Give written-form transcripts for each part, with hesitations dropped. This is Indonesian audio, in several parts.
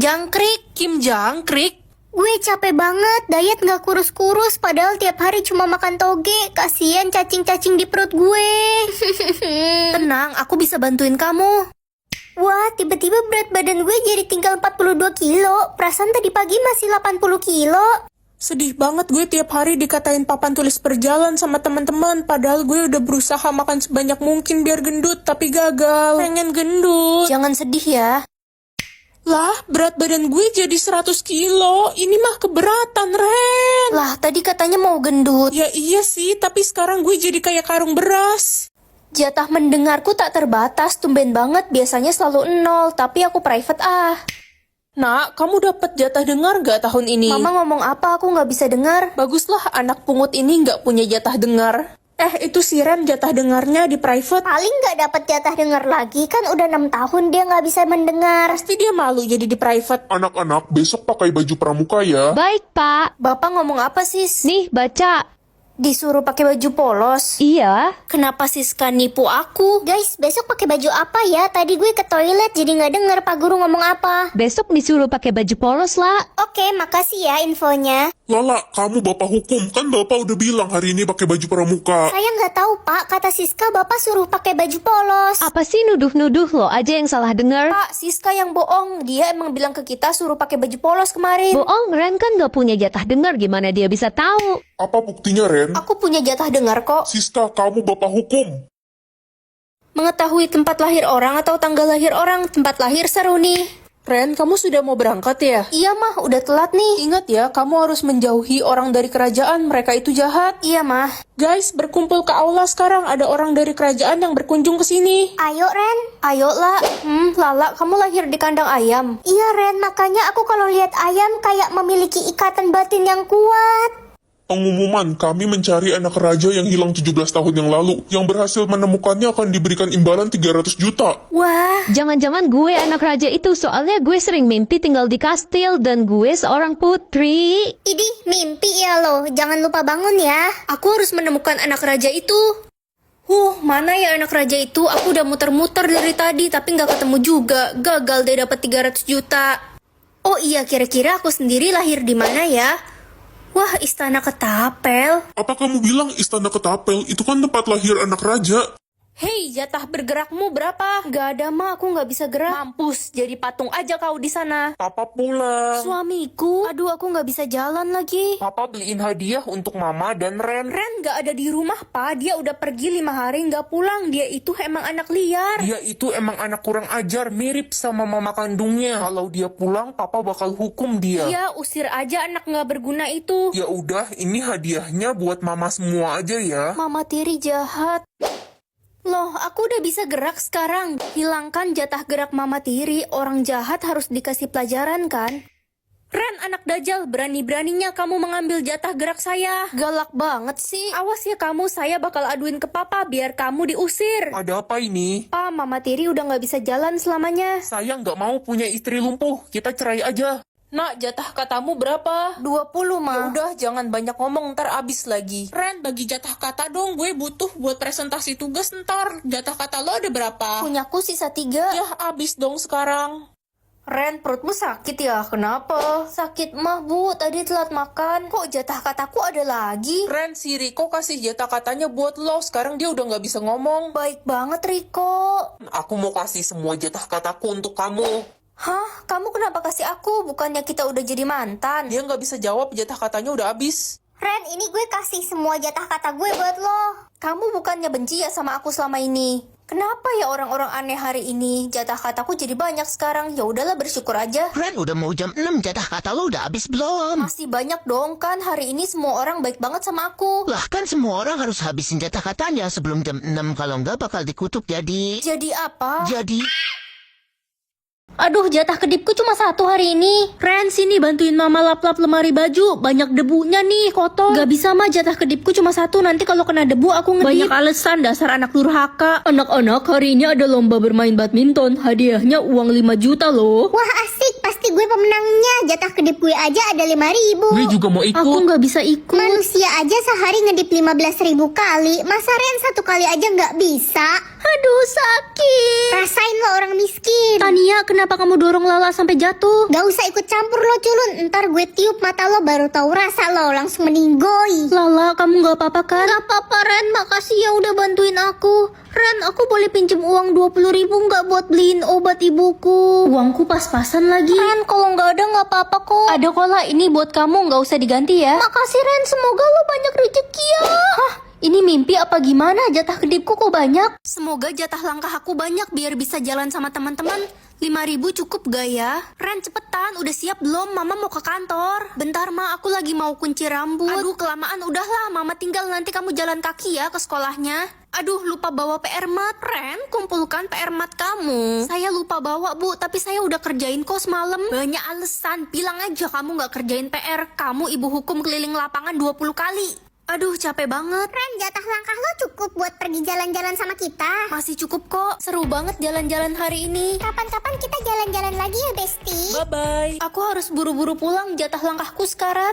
Jangkrik. Kim Jangkrik? Gue capek banget, diet gak kurus-kurus, padahal tiap hari cuma makan toge. Kasian cacing-cacing di perut gue. Tenang, aku bisa bantuin kamu. Wah, tiba-tiba berat badan gue jadi tinggal 42 kilo. Perasaan tadi pagi masih 80 kilo. Sedih banget gue tiap hari dikatain papan tulis berjalan sama teman-teman. Padahal gue udah berusaha makan sebanyak mungkin biar gendut, tapi gagal. Pengen gendut. Jangan sedih ya. Lah, berat badan gue jadi 100 kilo. Ini mah keberatan, Ren. Lah, tadi katanya mau gendut. Ya iya sih, tapi sekarang gue jadi kayak karung beras. Jatah mendengarku tak terbatas, tumben banget. Biasanya selalu 0, tapi aku private ah. Nak, kamu dapat jatah dengar gak tahun ini? Mama ngomong apa aku nggak bisa dengar. Baguslah anak pungut ini nggak punya jatah dengar. Itu si Ren jatah dengarnya di private. Paling gak dapat jatah dengar lagi, kan udah 6 tahun dia gak bisa mendengar. Pasti dia malu jadi di private. Anak-anak, besok pakai baju pramuka ya. Baik, Pak. Bapak ngomong apa sis? Nih, baca. Disuruh pakai baju polos. Iya. Kenapa Siska nipu aku? Guys, besok pakai baju apa ya? Tadi gue ke toilet jadi gak denger Pak Guru ngomong apa. Besok disuruh pakai baju polos lah. Oke, makasih ya infonya. Lala, kamu bapak hukum. Kan bapak udah bilang hari ini pakai baju pramuka. Saya nggak tahu Pak, kata Siska Bapak suruh pakai baju polos. Apa sih nuduh-nuduh lo aja yang salah dengar? Pak, Siska yang bohong. Dia emang bilang ke kita suruh pakai baju polos kemarin. Bohong, Ren kan gak punya jatah dengar, gimana dia bisa tahu? Apa buktinya, Ren? Aku punya jatah dengar kok. Siska, kamu bapak hukum. Mengetahui tempat lahir orang atau tanggal lahir orang, tempat lahir seru nih. Ren, kamu sudah mau berangkat ya? Iya mah, udah telat nih. Ingat ya, kamu harus menjauhi orang dari kerajaan. Mereka itu jahat. Iya mah. Guys, berkumpul ke aula sekarang. Ada orang dari kerajaan yang berkunjung ke sini. Ayo Ren. Ayo lah. Lala, kamu lahir di kandang ayam. Iya Ren, makanya aku kalau lihat ayam kayak memiliki ikatan batin yang kuat. Pengumuman, kami mencari anak raja yang hilang 17 tahun yang lalu. Yang berhasil menemukannya akan diberikan imbalan 300 juta. Wah. Jangan-jangan gue anak raja itu, soalnya gue sering mimpi tinggal di kastil dan gue seorang putri. Idih, mimpi ya lo. Jangan lupa bangun ya. Aku harus menemukan anak raja itu. Mana ya anak raja itu? Aku udah muter-muter dari tadi tapi nggak ketemu juga. Gagal deh dapat 300 juta. Oh iya, kira-kira aku sendiri lahir di mana ya? Wah, istana Ketapel. Apa kamu bilang istana Ketapel? Itu kan tempat lahir anak raja. Hei, jatah bergerakmu berapa? Gak ada mah, aku gak bisa gerak. Mampus, jadi patung aja kau di sana. Papa pulang. Suamiku, aduh aku gak bisa jalan lagi. Papa beliin hadiah untuk Mama dan Ren. Ren gak ada di rumah, Pa. Dia udah pergi 5 hari gak pulang. Dia itu emang anak liar. Dia itu emang anak kurang ajar, mirip sama mama kandungnya. Kalau dia pulang, Papa bakal hukum dia. Iya, usir aja anak gak berguna itu. Ya udah, ini hadiahnya buat Mama semua aja ya. Mama tiri jahat. Loh, aku udah bisa gerak sekarang. Hilangkan jatah gerak Mama tiri. Orang jahat harus dikasih pelajaran kan? Ren, anak dajal, berani-beraninya kamu mengambil jatah gerak saya. Galak banget sih. Awas ya kamu, saya bakal aduin ke Papa biar kamu diusir. Ada apa ini? Pa, Mama tiri udah gak bisa jalan selamanya. Saya nggak mau punya istri lumpuh. Kita cerai aja. Nak, jatah katamu berapa? 20, Ma. Udah, jangan banyak ngomong, ntar abis lagi. Ren, bagi jatah kata dong, gue butuh buat presentasi tugas ntar. Jatah kata lo ada berapa? Punyaku sisa 3. Ya, abis dong sekarang. Ren, perutmu sakit ya? Kenapa? Sakit mah, Bu. Tadi telat makan. Kok jatah kataku ada lagi? Ren, si Riko kasih jatah katanya buat lo. Sekarang dia udah nggak bisa ngomong. Baik banget, Riko. Aku mau kasih semua jatah kataku untuk kamu. Hah? Kamu kenapa kasih aku? Bukannya kita udah jadi mantan? Dia nggak bisa jawab, jatah katanya udah habis. Ren, ini gue kasih semua jatah kata gue buat lo. Kamu bukannya benci ya sama aku selama ini? Kenapa ya orang-orang aneh hari ini? Jatah kataku jadi banyak sekarang. Ya udahlah, bersyukur aja. Ren, udah mau jam 6, jatah kata lo udah habis belum? Masih banyak dong kan. Hari ini semua orang baik banget sama aku. Lah kan semua orang harus habisin jatah katanya sebelum jam 6, kalau nggak bakal dikutuk jadi... Jadi apa? Jadi... Aduh, jatah kedipku cuma 1 hari ini. Ren, sini bantuin Mama lap-lap lemari baju. Banyak debunya nih, kotor. Gak bisa mah, jatah kedipku cuma 1. Nanti kalau kena debu aku ngedip. Banyak alasan, dasar anak durhaka. Anak-anak, hari ini ada lomba bermain badminton. Hadiahnya uang 5 juta loh. Wah asik, pasti gue pemenangnya. Jatah kedip gue aja ada 5.000. Gue juga mau ikut. Aku gak bisa ikut. Manusia aja sehari ngedip 15.000 kali. Masa Ren 1 kali aja nggak bisa? Aduh, sakit. Rasain lo orang miskin. Tania, kenapa kamu dorong Lala sampai jatuh? Gak usah ikut campur lo culun. Ntar gue tiup mata lo baru tahu rasa lo langsung meninggoy. Lala, kamu gak apa-apa kan? Gak apa-apa, Ren. Makasih ya udah bantuin aku. Ren, aku boleh pinjem uang 20.000 nggak buat beliin obat ibuku? Uangku pas-pasan lagi. Ren, kalau nggak ada nggak apa-apa kok. Ada kok lah, ini buat kamu, nggak usah diganti ya. Makasih Ren, semoga lo banyak rezeki ya. Hah? Ini mimpi apa gimana? Jatah kedipku kok banyak? Semoga jatah langkah aku banyak biar bisa jalan sama teman-teman. 5.000 cukup gak ya? Ren, cepetan, udah siap belum? Mama mau ke kantor. Bentar ma, aku lagi mau kunci rambut. Aduh, kelamaan, udahlah. Mama tinggal, nanti kamu jalan kaki ya ke sekolahnya. Aduh, lupa bawa PR mat. Ren, kumpulkan PR mat kamu. Saya lupa bawa bu, tapi saya udah kerjain kok semalam. Banyak alasan, bilang aja kamu gak kerjain PR. Kamu ibu hukum keliling lapangan 20 kali. Aduh, capek banget. Ren, jatah langkah lo cukup buat pergi jalan-jalan sama kita. Masih cukup kok. Seru banget jalan-jalan hari ini. Kapan-kapan kita jalan-jalan lagi ya, Besti. Bye-bye. Aku harus buru-buru pulang, jatah langkahku sekarat.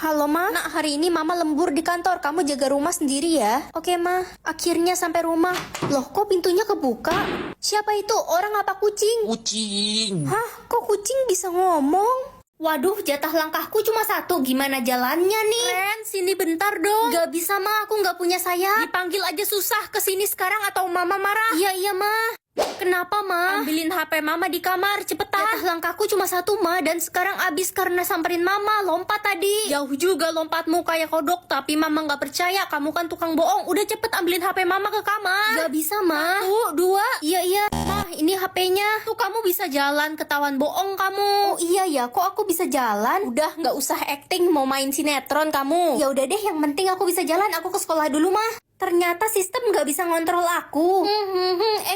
Halo ma, nak hari ini mama lembur di kantor, kamu jaga rumah sendiri ya. Oke ma, akhirnya sampai rumah. Loh kok pintunya kebuka? Siapa itu? Orang apa kucing? Kucing. Hah, kok kucing bisa ngomong? Waduh, jatah langkahku cuma satu, gimana jalannya nih? Ren, sini bentar dong. Gak bisa ma, aku gak punya sayap. Dipanggil aja susah, kesini sekarang atau mama marah? Iya ma. Kenapa ma? Ambilin HP mama di kamar, cepetan. Jatah langkahku cuma satu ma, dan sekarang abis karena samperin mama, lompat tadi. Jauh juga lompatmu kayak kodok, tapi mama gak percaya, kamu kan tukang bohong. Udah cepet ambilin HP mama ke kamar. Gak bisa ma. 1, 2, iya. Ma, ini HP-nya. Tuh kamu bisa jalan, ketahuan bohong kamu. Oh iya ya, kok aku bisa jalan? Udah gak usah acting, mau main sinetron kamu. Ya udah deh, yang penting aku bisa jalan, aku ke sekolah dulu mah. Ternyata sistem gak bisa ngontrol aku.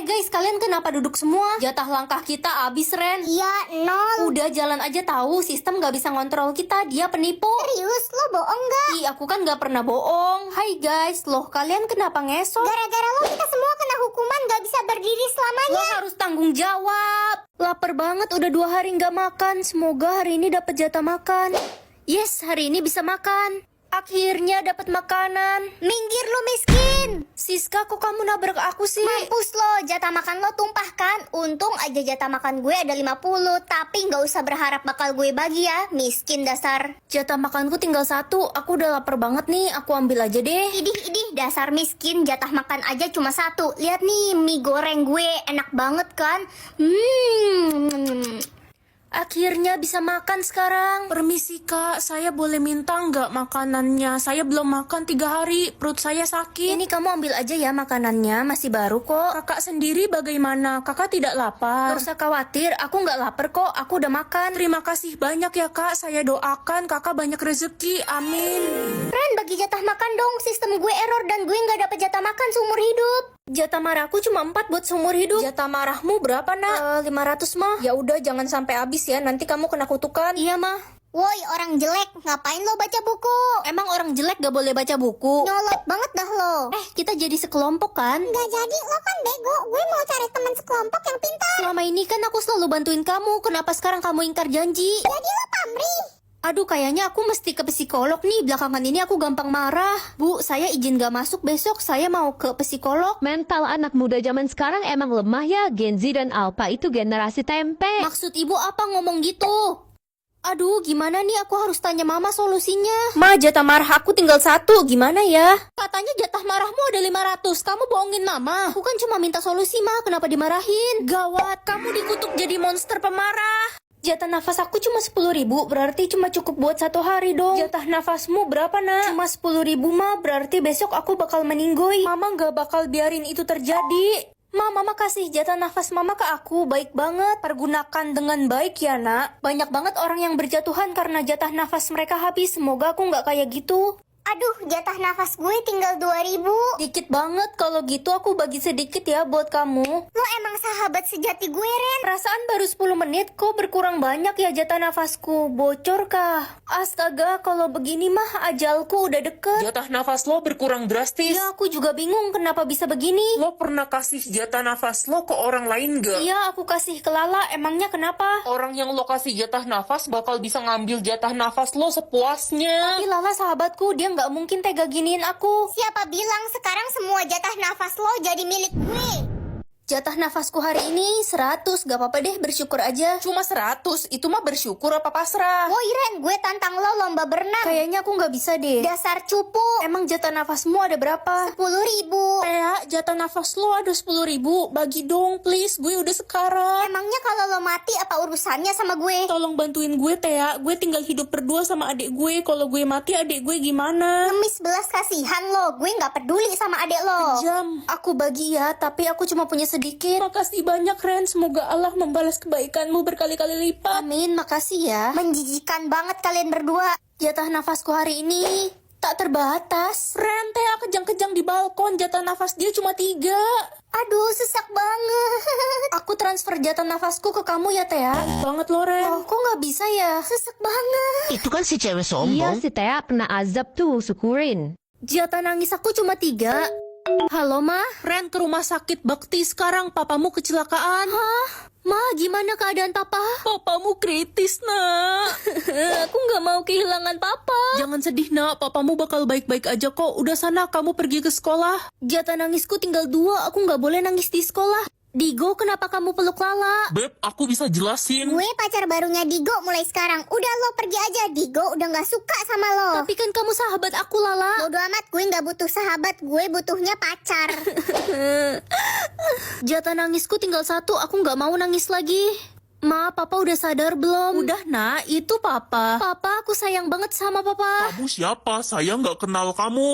Guys, kalian kenapa duduk semua? Jatah langkah kita abis Ren. Iya, 0. Udah jalan aja tahu, sistem gak bisa ngontrol kita, dia penipu. Serius, lo bohong gak? Ih, aku kan gak pernah bohong. Hai guys, loh kalian kenapa ngesot? Gara-gara lo kita semua kena hukuman gak bisa berdiri selamanya. Lo harus tanggung jawab. Lapar banget, udah 2 hari gak makan. Semoga hari ini dapat jatah makan. Yes, hari ini bisa makan. Akhirnya dapat makanan. Minggir lo miskin. Siska, kok kamu nabrak aku sih? Mampus lo, jatah makan lo tumpah kan? Untung aja jatah makan gue ada 50, tapi gak usah berharap bakal gue bagi ya, miskin dasar. Jatah makanku tinggal 1, aku udah lapar banget nih, aku ambil aja deh. Idih, dasar miskin, jatah makan aja cuma 1. Lihat nih, mie goreng gue, enak banget kan? Akhirnya bisa makan sekarang. Permisi kak, saya boleh minta nggak makanannya? Saya belum makan 3 hari, perut saya sakit. Ini kamu ambil aja ya makanannya, masih baru kok. Kakak sendiri bagaimana? Kakak tidak lapar? Gak usah khawatir, aku nggak lapar kok, aku udah makan. Terima kasih banyak ya kak, saya doakan kakak banyak rezeki, amin. Ren, bagi jatah makan dong, sistem gue error dan gue gak dapet jatah makan seumur hidup. Jatah marahku cuma 4 buat seumur hidup. Jatah marahmu berapa nak? 500 mah. Ya udah jangan sampai habis ya, nanti kamu kena kutukan. Iya mah. Woi, orang jelek, ngapain lo baca buku? Emang orang jelek gak boleh baca buku? Nyolot banget dah lo. Kita jadi sekelompok kan? Gak jadi, lo kan bego. Gue mau cari teman sekelompok yang pintar. Selama ini kan aku selalu bantuin kamu, kenapa sekarang kamu ingkar janji? Jadi lo pamrih. Aduh, kayaknya aku mesti ke psikolog nih. Belakangan ini aku gampang marah. Bu, saya izin gak masuk besok. Saya mau ke psikolog. Mental anak muda zaman sekarang emang lemah ya. Gen Z dan Alpha itu generasi tempe. Maksud ibu apa ngomong gitu? Aduh, gimana nih? Aku harus tanya mama solusinya. Ma, jatah marah aku tinggal 1. Gimana ya? Katanya jatah marahmu ada 500. Kamu bohongin mama. Aku kan cuma minta solusi, ma. Kenapa dimarahin? Gawat, kamu dikutuk jadi monster pemarah. Jatah nafas aku cuma 10.000, berarti cuma cukup buat 1 hari dong. Jatah nafasmu berapa nak? Cuma 10.000 mah, berarti besok aku bakal meninggoy. Mama gak bakal biarin itu terjadi. Mama kasih jatah nafas mama ke aku, baik banget. Pergunakan dengan baik ya nak. Banyak banget orang yang berjatuhan karena jatah nafas mereka habis. Semoga aku gak kayak gitu. Aduh, jatah nafas gue tinggal 2.000. Dikit banget, kalau gitu aku bagi sedikit ya buat kamu. Lo emang sahabat sejati gue, Ren. Perasaan baru 10 menit, kok berkurang banyak ya jatah nafasku? Bocor kah? Astaga, kalau begini mah ajalku udah deket. Jatah nafas lo berkurang drastis. Ya, aku juga bingung kenapa bisa begini. Lo pernah kasih jatah nafas lo ke orang lain gak? Iya, aku kasih ke Lala, emangnya kenapa? Orang yang lo kasih jatah nafas bakal bisa ngambil jatah nafas lo sepuasnya. Tapi Lala sahabatku, dia nggak mungkin tega giniin aku. Siapa bilang sekarang semua jatah nafas lo jadi milik gue? Jatah nafasku hari ini 100, gak apa-apa deh, bersyukur aja. Cuma 100, itu mah bersyukur apa pasrah? Woi Ren, gue tantang lo lomba berenang. Kayaknya aku nggak bisa deh. Dasar cupu. Emang jatah nafasmu ada berapa? 10.000. Tea, jatah nafas lo ada 10.000, bagi dong please, gue udah sekarat. Emangnya kalau lo mati apa urusannya sama gue? Tolong bantuin gue Tea, gue tinggal hidup berdua sama adik gue, kalau gue mati adik gue gimana? Ngemis belas kasihan lo, gue nggak peduli sama adek lo. Jam. Aku bagi ya, tapi aku cuma punya sedikit. Makasih banyak Ren, semoga Allah membalas kebaikanmu berkali-kali lipat. Amin, makasih ya. Menjijikan banget kalian berdua. Jatah nafasku hari ini tak terbatas. Ren, Tea kejang-kejang di balkon, jatah nafas dia cuma 3. Aduh, sesak banget. Aku transfer jatah nafasku ke kamu ya, Tea. Banget lo Ren. Oh, kok nggak bisa ya? Sesak banget. Itu kan si cewek Iya sombong. si Tea kena azab tuh, syukurin. Jatah nangis aku cuma 3. Halo, Ma? Ren ke rumah sakit bakti sekarang, papamu kecelakaan. Ma, gimana keadaan Papa? Papamu kritis nak. Aku nggak mau kehilangan Papa. Jangan sedih nak, papamu bakal baik-baik aja kok. Udah sana kamu pergi ke sekolah. Jatah nangisku tinggal 2, aku nggak boleh nangis di sekolah. Digo, kenapa kamu peluk Lala? Beb, aku bisa jelasin. Gue pacar barunya Digo mulai sekarang. Udah lo pergi aja, Digo udah gak suka sama lo. Tapi kan kamu sahabat aku, Lala. Bodo amat, gue gak butuh sahabat, gue butuhnya pacar. Jatah nangisku tinggal 1, aku nggak mau nangis lagi. Ma, Papa udah sadar belum? Udah nak, itu papa. Papa, aku sayang banget sama Papa. Kamu siapa? Saya nggak kenal kamu.